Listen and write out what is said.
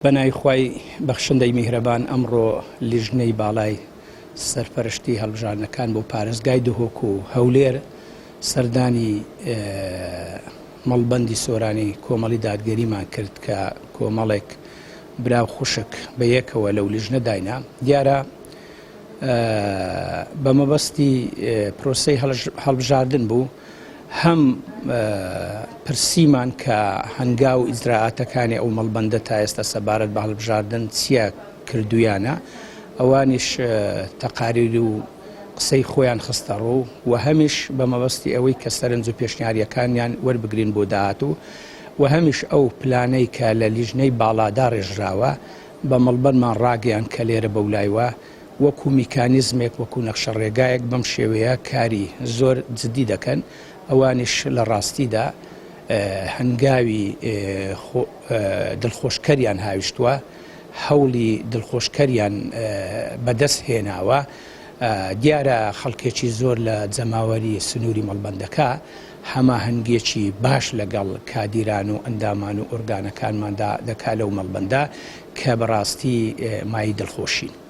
بەنای خوای بەخشندەی میهرەبان ئەمڕۆ لیژنەی باڵای سەرپەرشتی هەڵبژاردنەکان بۆ پارێزگای دهۆک و هەولێر سەردانی مەڵبەندی سۆرانی کۆمەڵی دادگەریمان کرد کە کۆمەڵێک براو خوشک بە یەکەوە لەو لیژنە داینا. دیارە بە مەبەستی پرۆسەی هەڵبژاردن بوو، هەم پرسیمان کە هەنگاو ئیجراعاتەکانی ئەو مەڵبەندە تا ئێستا سەبارەت بە هەڵبژاردن چییە کردویانە، ئەوانیش تەقاریر و قسەی خۆیان خستە ڕوو و هەمیش بە مەبەستی ئەوەی کە سەرنج و پێشنیاریەکانیان وەربگرین بۆ داهاتوو و هەمیش ئەو پلانەی کە لە لیژنەی باڵادا ڕێژراوە بە مەڵبەندمان ڕاگەیان کە لێرە بەولایوە وەکو میکانیزمێک وەکو نەخشە ڕێگایەک بەم شێوەیە کاری زۆر جددی دەکەن. ئەوانیش لە ڕاستیدا هەنگاوی دڵخۆشکەریان هاویشتووە، هەوڵی دڵخۆشکەریان بەدەست هێناوە. دیارە خەڵکێکی زۆر لە جەماوەری سنووری مەڵبەندەکە هەماهەنگێکی باش لەگەڵ کادیران و ئەندامان و ئۆرگانەکانماندا دەکا لەو مەڵبەندە کە بەڕاستی مای دڵخۆشین.